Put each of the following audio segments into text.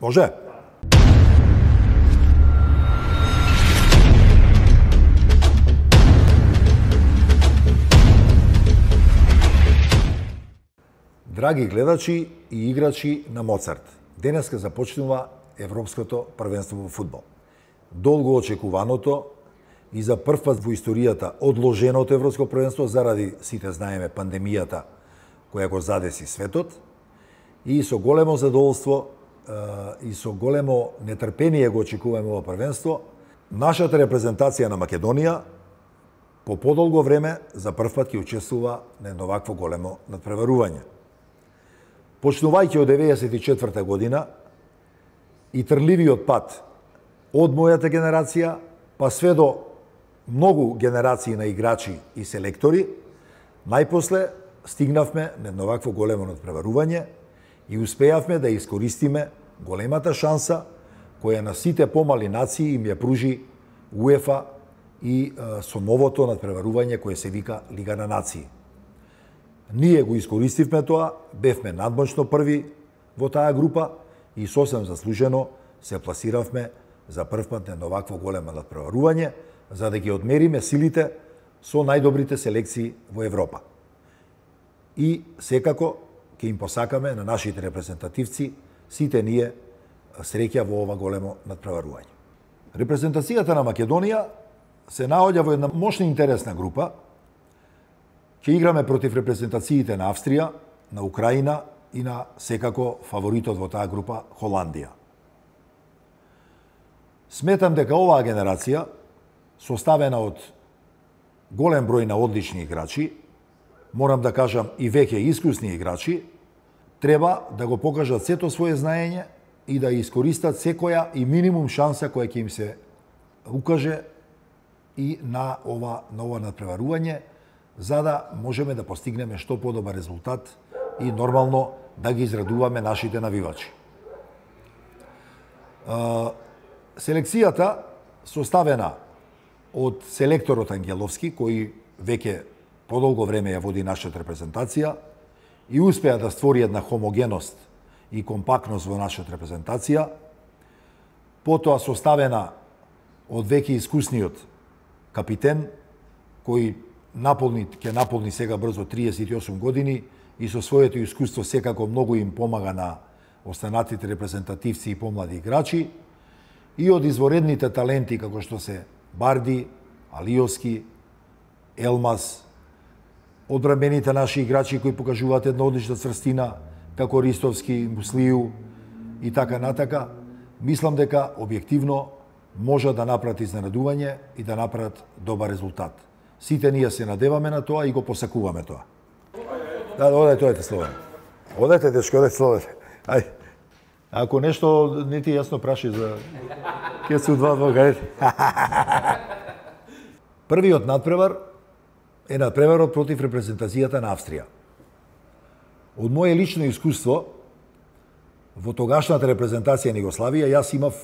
Може? Драги гледачи и играчи на Моцарт, денеска започнува Европското првенство во фудбал. Долго очекуваното и за прв пат во историјата одложеното Европско првенство заради, сите знаеме, пандемијата која го задеси светот, и со големо задоволство и со големо нетрпение го очекуваме ова првенство. Нашата репрезентација на Македонија по подолго време за прв пат ќе учествува на едно вакво големо надпреварување. Почнувајќи од 94 година и трливиот пат од мојата генерација, па све до многу генерации на играчи и селектори, најпосле стигнавме на едно вакво големо надпреварување и успеавме да искористиме големата шанса која на сите помали нации им ја пружи УЕФА и со новото надпреварување кое се вика Лига на нации. Ние го искористивме тоа, бевме надмощно први во таа група и сосем заслужено се пласиравме за прв пат на едно вакво големо надпреварување, за да ги одмериме силите со најдобрите селекции во Европа. И секако ќе им посакаме на нашите репрезентативци сите ние среќа во ова големо надпреварување. Репрезентацијата на Македонија се наоѓа во една мощна и интересна група. Ќе играме против репрезентациите на Австрија, на Украина и на секако фаворитот во таа група Холандија. Сметам дека оваа генерација, составена од голем број на одлични играчи, морам да кажам и веќе искусни играчи, треба да го покажат сето свое знаење и да искористат секоја и минимум шанса која ќе им се укаже и на ова надпреварување, за да можеме да постигнеме што подобар резултат и нормално да ги израдуваме нашите навивачи. Селекцијата составена од селекторот Ангеловски, кој веќе подолго време ја води нашата репрезентација и успеа да створи една хомогеност и компактност во нашата репрезентација, потоа составена од веќе искусниот капитен, кој ќе наполни сега брзо 38 години и со своето искуство секако многу им помага на останатите репрезентативци и помлади играчи, и од изворедните таленти како што се Барди, Алиовски, Елмаз, одбранбените наши играчи кои покажуваат една одлична цврстина, како Ристовски, Муслију и така натака, мислам дека објективно може да направат изненадување и да направат добар резултат. Сите ние се надеваме на тоа и го посакуваме тоа. Да, одете Словен. Одете, дечко, одете Словен. Ај. Ако нешто не ти јасно праши за ќе се удвадва гајде. Првиот надпревар е надпреварот против репрезентацијата на Австрија. Од моје лично искуство во тогашната репрезентација на Југославија, јас имав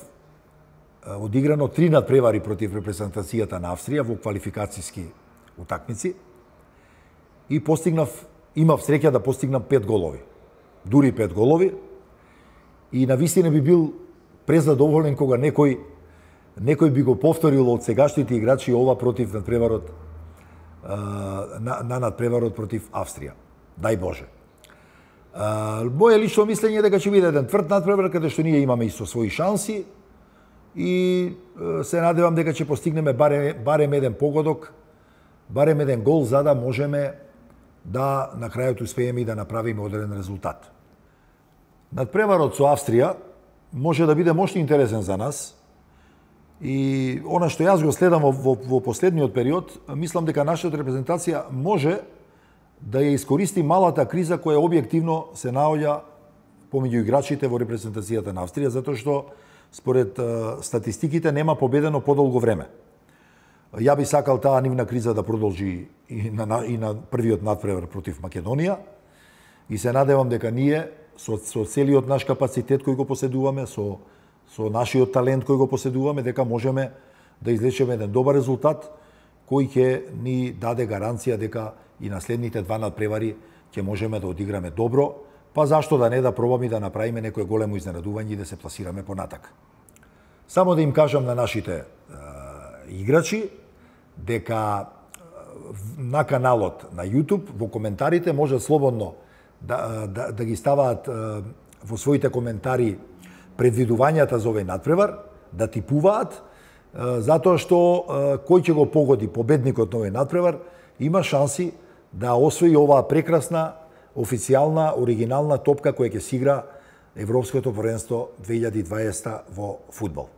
одиграно 3 надпревари против репрезентацијата на Австрија во квалификацијски утакмици и имав среќа да постигнам 5 голови. Дури 5 голови. И навистина би бил презадоволен кога некој би го повторил од сегашните играчи ова против надпреварот на надпреварот против Австрија. Дај Боже. Моје лично мислење е дека ќе биде еден тврд надпревар каде што ние имаме исто своји шанси и се надевам дека ќе постигнеме барем еден погодок, барем еден гол за да можеме да на крајот успееме и да направиме одреден резултат. Надпреварот со Австрија може да биде мощно интересен за нас и она што јас го следам во последниот период, мислам дека нашата репрезентација може да ја искористи малата криза која објективно се наоѓа помеѓу играчите во репрезентацијата на Австрија, затоа што според статистиките нема победено подолго време. Ја би сакал таа нивна криза да продолжи и на првиот надпревар против Македонија и се надевам дека ние со целиот наш капацитет кој го поседуваме, со нашиот талент кој го поседуваме, дека можеме да извлечеме еден добар резултат кој ќе ни даде гаранција дека и на следните 2 надпревари ќе можеме да одиграме добро, па зашто да не да пробаме да направиме некое големо изненадување и да се пласираме понатака. Само да им кажам на нашите играчи дека на каналот на YouTube во коментарите може слободно да ги ставаат во своите коментари предвидувањата за овој надпревар, да типуваат, затоа што кој ќе го погоди победникот на овој надпревар има шанси да освои оваа прекрасна официјална, оригинална топка која ќе се игра Европското првенство 2020 во фудбал.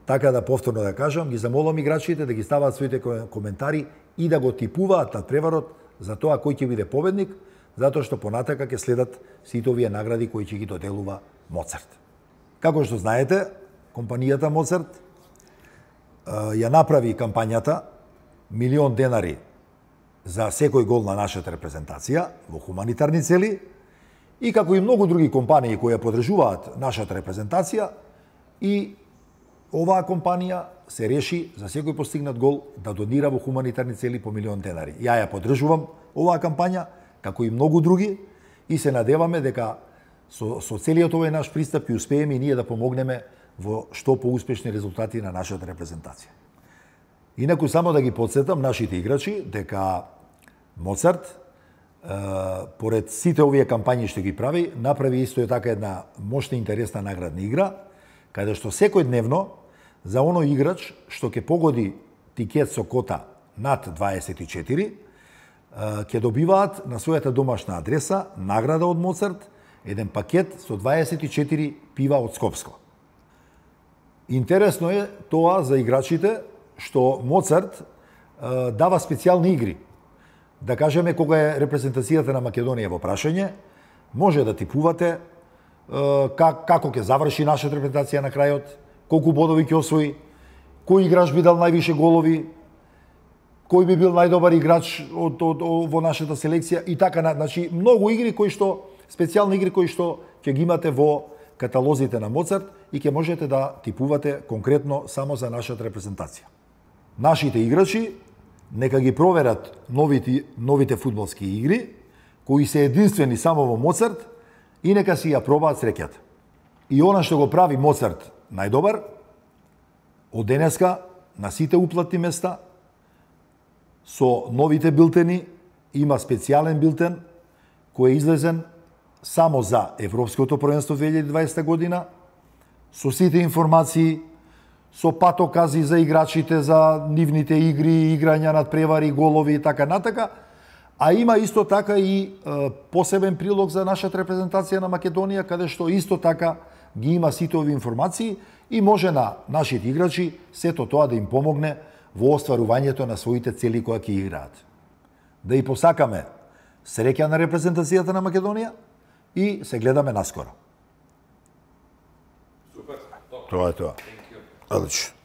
Така да повторно да кажам, ги замолам играчите да ги ставаат своите коментари и да го типуваат надпреварот за тоа кој ќе биде победник, затоа што понатака ќе следат сите овие награди кои ќе ги доделува Моцарт. Како што знаете, компанијата Моцарт ја направи кампањата $1.000.000 за секој гол на нашата репрезентација во хуманитарни цели и како и многу други компании кои ја подржуваат нашата репрезентација, и оваа компанија се реши за секој постигнат гол да донира во хуманитарни цели по $1.000.000. Ја подржувам оваа кампања, како и многу други, и се надеваме дека со целиот овој наш пристап ќе успееме и ние да помогнеме во што поуспешни резултати на нашата репрезентација. Инаку само да ги подсетам нашите играчи дека Моцарт, поред сите овие кампањи што ги прави, направи исто така една мощна и интересна наградна игра, каде што секојдневно за оној играч што ќе погоди тикет со кота над 24, ќе добиваат на својата домашна адреса награда од Моцарт, еден пакет со 24 пива од Скопско. Интересно е тоа за играчите што Моцарт дава специјални игри. Да кажеме, кога е репрезентацијата на Македонија во прашање, може да типувате како ќе заврши нашата репрезентација на крајот, колку бодови ќе освои, кој играч би дал највише голови, кој би бил најдобар играч во нашата селекција и така, значи многу игри кои што специјални игри кои што ќе ги имате во каталозите на Моцарт и ќе можете да типувате конкретно само за нашата репрезентација. Нашите играчи нека ги проверат новите фудбалски игри, кои се единствени само во Моцарт, и нека си ја пробаат среќата. И она што го прави Моцарт најдобар, од денеска на сите уплатни места, со новите билтени, има специјален билтен кој е излезен само за Европското првенство 2020 година, со сите информации, со патокази за играчите, за нивните игри, играња над превари, голови и така натака, а има исто така и посебен прилог за нашата репрезентација на Македонија, каде што исто така ги има сите овие информации и може на нашите играчи сето тоа да им помогне во остварувањето на своите цели кои ќе играат. Да и посакаме среќа на репрезентацијата на Македонија и се гледаме наскоро. Супер. Тоа е тоа. Одлично.